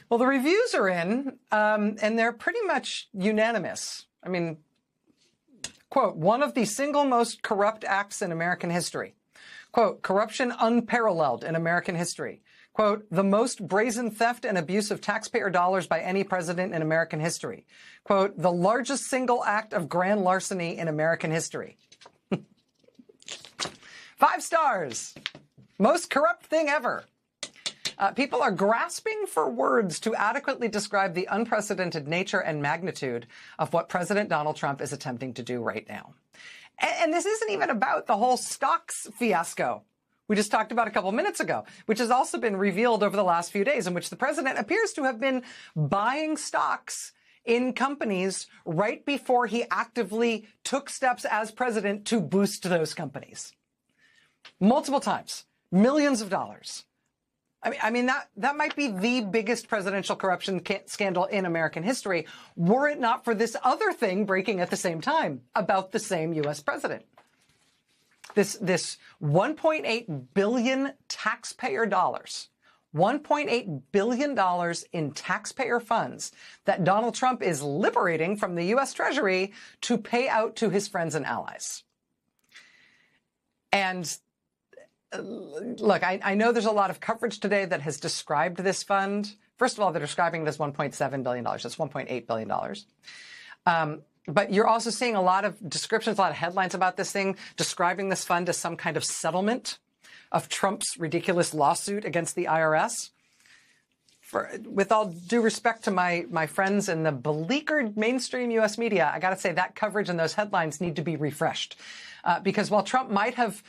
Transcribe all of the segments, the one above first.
Well, the reviews are in, and they're pretty much unanimous. I mean, quote, one of the single most corrupt acts in American history. Quote, corruption unparalleled in American history. Quote, the most brazen theft and abuse of taxpayer dollars by any president in American history. Quote, the largest single act of grand larceny in American history. 5 stars. Most corrupt thing ever. People are grasping for words to adequately describe the unprecedented nature and magnitude of what President Donald Trump is attempting to do right now. And this isn't even about the whole SHOCKS fiasco we just talked about a couple minutes ago, which has also been revealed over the last few days, in which the president appears to have been buying stocks in companies right before he actively took steps as president to boost those companies. Multiple times, millions of dollars. I mean, that might be the biggest presidential corruption scandal in American history, were it not for this other thing breaking at the same time about the same U.S. president. This $1.8 billion taxpayer dollars, $1.8 billion in taxpayer funds that Donald Trump is liberating from the U.S. Treasury to pay out to his friends and allies. And look, I know there's a lot of coverage today that has described this fund. First of all, they're describing it as $1.7 billion. That's $1.8 billion. But you're also seeing a lot of descriptions, a lot of headlines about this thing, describing this fund as some kind of settlement of Trump's ridiculous lawsuit against the IRS. With all due respect to my friends in the beleaguered mainstream U.S. media, I got to say that coverage and those headlines need to be refreshed. Because while Trump might have,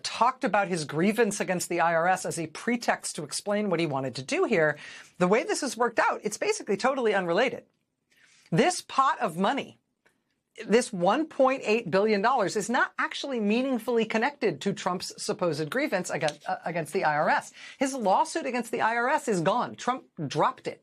talked about his grievance against the IRS as a pretext to explain what he wanted to do here, the way this has worked out, it's basically totally unrelated. This pot of money, this $1.8 billion, is not actually meaningfully connected to Trump's supposed grievance against the IRS. His lawsuit against the IRS is gone. Trump dropped it.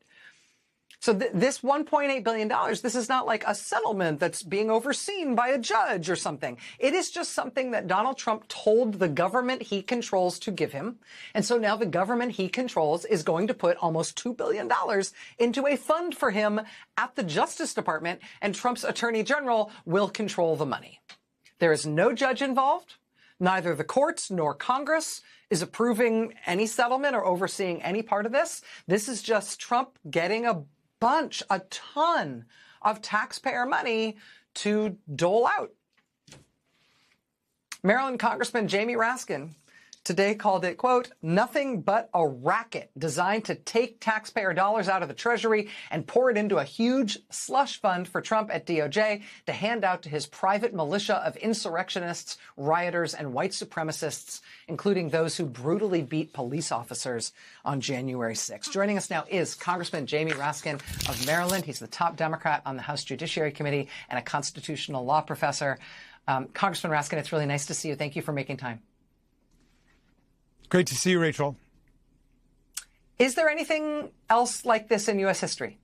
So this $1.8 billion, this is not like a settlement that's being overseen by a judge or something. It is just something that Donald Trump told the government he controls to give him. And so now the government he controls is going to put almost $2 billion into a fund for him at the Justice Department, and Trump's attorney general will control the money. There is no judge involved. Neither the courts nor Congress is approving any settlement or overseeing any part of this. This is just Trump getting a ton of taxpayer money to dole out. Maryland Congressman Jamie Raskin today called it, quote, nothing but a racket designed to take taxpayer dollars out of the Treasury and pour it into a huge slush fund for Trump at DOJ to hand out to his private militia of insurrectionists, rioters, and white supremacists, including those who brutally beat police officers on January 6th. Joining us now is Congressman Jamie Raskin of Maryland. He's the top Democrat on the House Judiciary Committee and a constitutional law professor. Congressman Raskin, it's really nice to see you. Thank you for making time. Great to see you, Rachel. Is there anything else like this in U.S. history?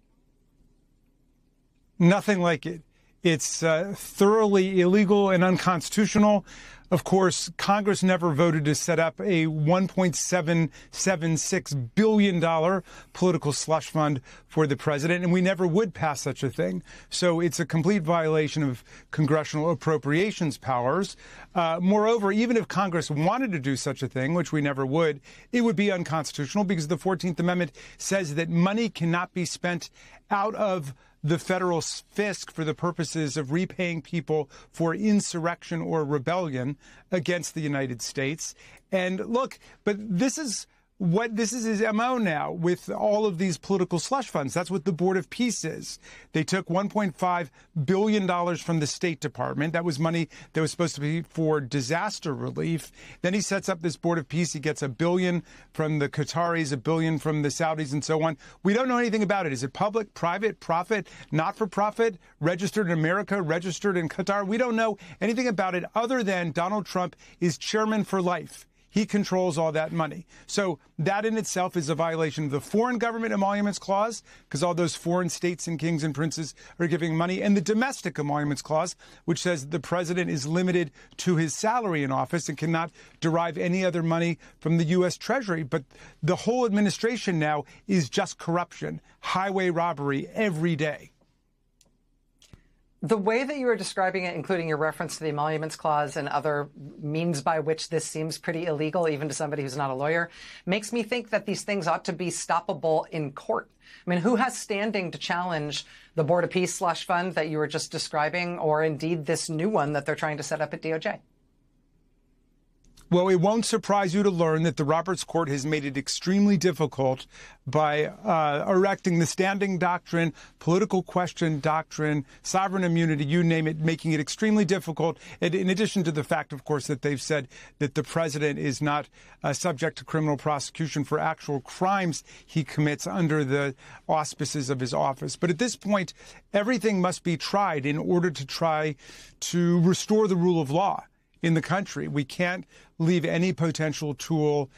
Nothing like it. It's thoroughly illegal and unconstitutional. Of course, Congress never voted to set up a $1.776 billion political slush fund for the president, and we never would pass such a thing. So it's a complete violation of congressional appropriations powers. Moreover, even if Congress wanted to do such a thing, which we never would, it would be unconstitutional because the 14th Amendment says that money cannot be spent out of the federal fisc for the purposes of repaying people for insurrection or rebellion against the United States. And look, but this is his MO now with all of these political slush funds. That's what the Board of Peace is. They took $1.5 billion from the State Department. That was money that was supposed to be for disaster relief. Then he sets up this Board of Peace. He gets $1 billion from the Qataris, $1 billion from the Saudis, and so on. We don't know anything about it. Is it public, private, profit, not for profit, registered in America, registered in Qatar? We don't know anything about it other than Donald Trump is chairman for life. He controls all that money. So that in itself is a violation of the Foreign Government Emoluments Clause, because all those foreign states and kings and princes are giving money, and the Domestic Emoluments Clause, which says the president is limited to his salary in office and cannot derive any other money from the U.S. Treasury. But the whole administration now is just corruption, highway robbery every day. The way that you were describing it, including your reference to the Emoluments Clause and other means by which this seems pretty illegal, even to somebody who's not a lawyer, makes me think that these things ought to be stoppable in court. I mean, who has standing to challenge the Board of Peace slush fund that you were just describing, or indeed this new one that they're trying to set up at DOJ? Well, it won't surprise you to learn that the Roberts Court has made it extremely difficult by erecting the standing doctrine, political question doctrine, sovereign immunity, you name it, making it extremely difficult. And in addition to the fact, of course, that they've said that the president is not subject to criminal prosecution for actual crimes he commits under the auspices of his office. But at this point, everything must be tried in order to try to restore the rule of law in the country. We can't leave any potential tool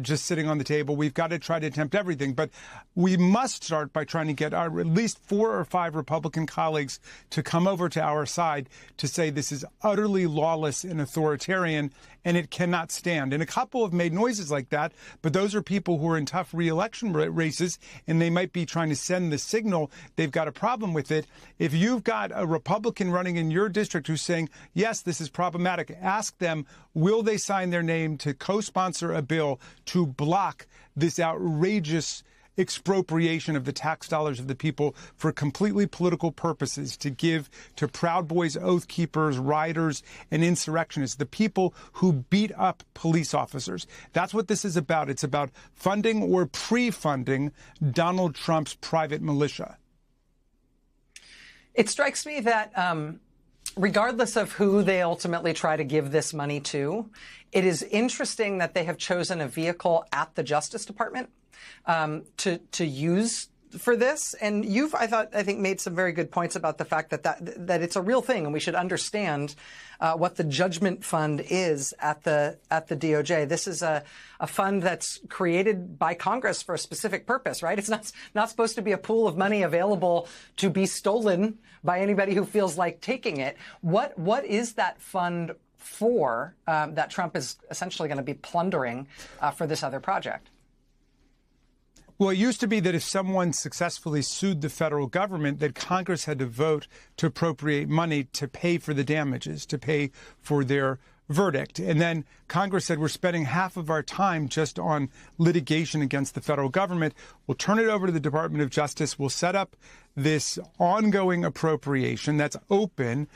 just sitting on the table. We've got to try to attempt everything. But we must start by trying to get our at least 4 or 5 Republican colleagues to come over to our side to say this is utterly lawless and authoritarian, and it cannot stand. And a couple have made noises like that, but those are people who are in tough re-election races, and they might be trying to send the signal they've got a problem with it. If you've got a Republican running in your district who's saying, yes, this is problematic, ask them, will they sign their name to co-sponsor a bill to block this outrageous expropriation of the tax dollars of the people for completely political purposes, to give to Proud Boys, Oath Keepers, rioters, and insurrectionists, the people who beat up police officers. That's what this is about. It's about funding or pre-funding Donald Trump's private militia. It strikes me that regardless of who they ultimately try to give this money to, it is interesting that they have chosen a vehicle at the Justice Department to use for this. And you've, I think, made some very good points about the fact that it's a real thing, and we should understand what the judgment fund is at the DOJ. This is a fund that's created by Congress for a specific purpose, right? It's not supposed to be a pool of money available to be stolen by anybody who feels like taking it. What is that fund for that Trump is essentially going to be plundering for this other project? Well, it used to be that if someone successfully sued the federal government, that Congress had to vote to appropriate money to pay for the damages, to pay for their verdict. And then Congress said, we're spending half of our time just on litigation against the federal government. We'll turn it over to the Department of Justice. We'll set up this ongoing appropriation that's open,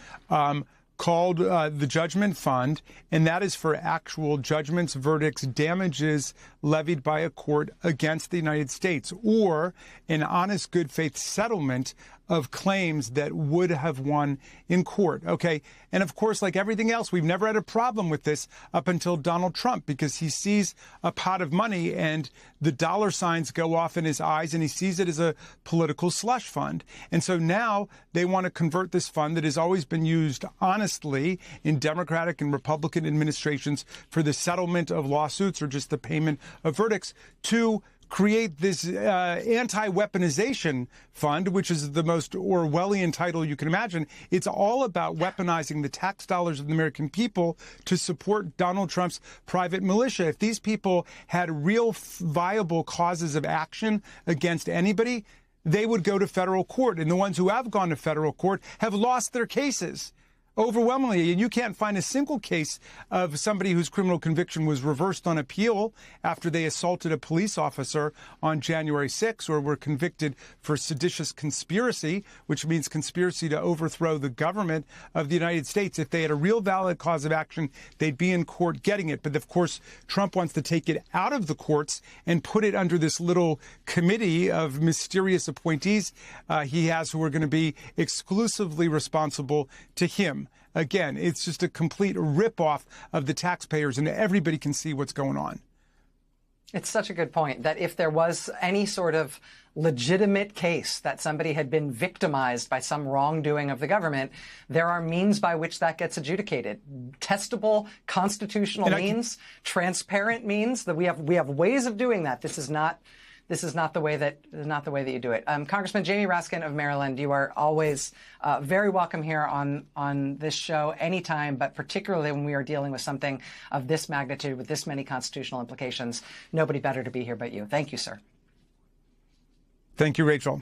called the Judgment Fund, and that is for actual judgments, verdicts, damages levied by a court against the United States, or an honest, good faith settlement of claims that would have won in court. Okay. And of course, like everything else, we've never had a problem with this up until Donald Trump, because he sees a pot of money and the dollar signs go off in his eyes, and he sees it as a political slush fund. And so now they want to convert this fund that has always been used honestly in Democratic and Republican administrations for the settlement of lawsuits or just the payment of verdicts to create this anti-weaponization fund, which is the most Orwellian title you can imagine. It's all about weaponizing the tax dollars of the American people to support Donald Trump's private militia. If these people had real viable causes of action against anybody, they would go to federal court. And the ones who have gone to federal court have lost their cases overwhelmingly. And you can't find a single case of somebody whose criminal conviction was reversed on appeal after they assaulted a police officer on January 6th, or were convicted for seditious conspiracy, which means conspiracy to overthrow the government of the United States. If they had a real valid cause of action, they'd be in court getting it. But of course, Trump wants to take it out of the courts and put it under this little committee of mysterious appointees he has, who are going to be exclusively responsible to him. Again, it's just a complete ripoff of the taxpayers, and everybody can see what's going on. It's such a good point that if there was any sort of legitimate case that somebody had been victimized by some wrongdoing of the government, there are means by which that gets adjudicated. Testable constitutional means, transparent means, that we have ways of doing that. This is not the way that you do it. Congressman Jamie Raskin of Maryland, you are always very welcome here on this show anytime, but particularly when we are dealing with something of this magnitude with this many constitutional implications. Nobody better to be here but you. Thank you, sir. Thank you, Rachel.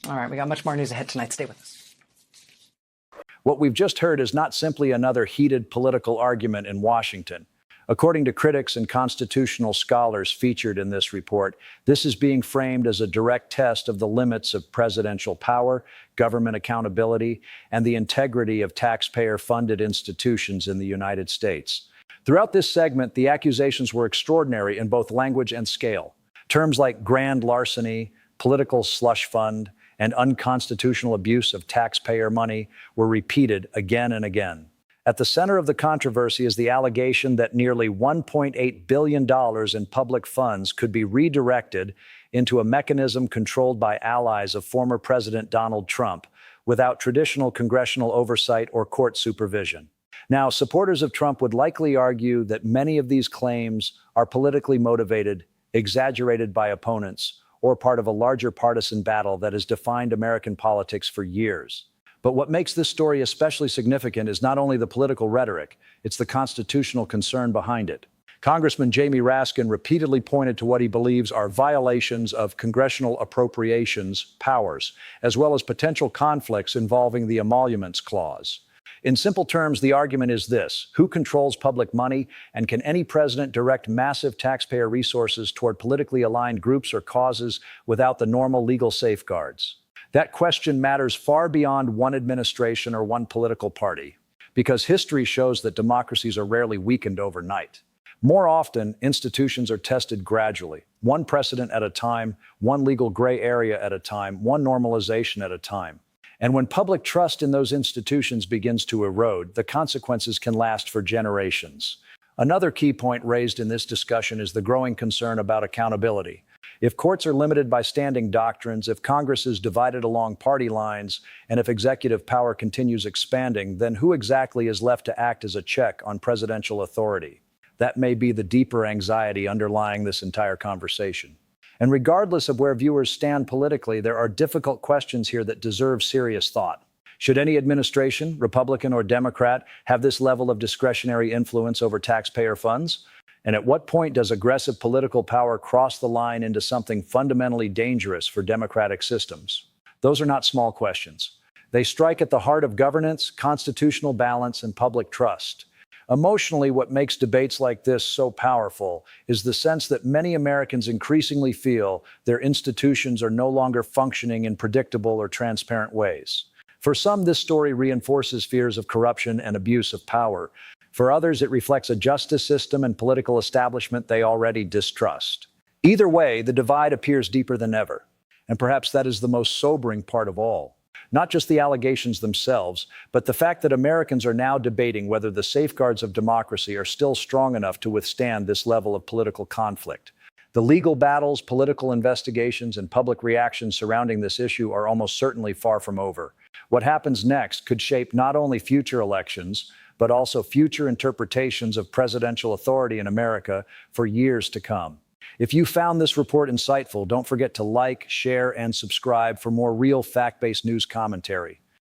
All right, we got much more news ahead tonight. Stay with us. What we've just heard is not simply another heated political argument in Washington. According to critics and constitutional scholars featured in this report, this is being framed as a direct test of the limits of presidential power, government accountability, and the integrity of taxpayer-funded institutions in the United States. Throughout this segment, the accusations were extraordinary in both language and scale. Terms like grand larceny, political slush fund, and unconstitutional abuse of taxpayer money were repeated again and again. At the center of the controversy is the allegation that nearly $1.8 billion in public funds could be redirected into a mechanism controlled by allies of former President Donald Trump without traditional congressional oversight or court supervision. Now, supporters of Trump would likely argue that many of these claims are politically motivated, exaggerated by opponents, or part of a larger partisan battle that has defined American politics for years. But what makes this story especially significant is not only the political rhetoric, it's the constitutional concern behind it. Congressman Jamie Raskin repeatedly pointed to what he believes are violations of congressional appropriations powers, as well as potential conflicts involving the emoluments clause. In simple terms, the argument is this: who controls public money, and can any president direct massive taxpayer resources toward politically aligned groups or causes without the normal legal safeguards? That question matters far beyond one administration or one political party, because history shows that democracies are rarely weakened overnight. More often, institutions are tested gradually, one precedent at a time, one legal gray area at a time, one normalization at a time. And when public trust in those institutions begins to erode, the consequences can last for generations. Another key point raised in this discussion is the growing concern about accountability. If courts are limited by standing doctrines, if Congress is divided along party lines, and if executive power continues expanding, then who exactly is left to act as a check on presidential authority? That may be the deeper anxiety underlying this entire conversation. And regardless of where viewers stand politically, there are difficult questions here that deserve serious thought. Should any administration, Republican or Democrat, have this level of discretionary influence over taxpayer funds? And at what point does aggressive political power cross the line into something fundamentally dangerous for democratic systems? Those are not small questions. They strike at the heart of governance, constitutional balance, and public trust. Emotionally, what makes debates like this so powerful is the sense that many Americans increasingly feel their institutions are no longer functioning in predictable or transparent ways. For some, this story reinforces fears of corruption and abuse of power. For others, it reflects a justice system and political establishment they already distrust. Either way, the divide appears deeper than ever. And perhaps that is the most sobering part of all. Not just the allegations themselves, but the fact that Americans are now debating whether the safeguards of democracy are still strong enough to withstand this level of political conflict. The legal battles, political investigations, and public reactions surrounding this issue are almost certainly far from over. What happens next could shape not only future elections, but also future interpretations of presidential authority in America for years to come. If you found this report insightful, don't forget to like, share, and subscribe for more real fact-based news commentary.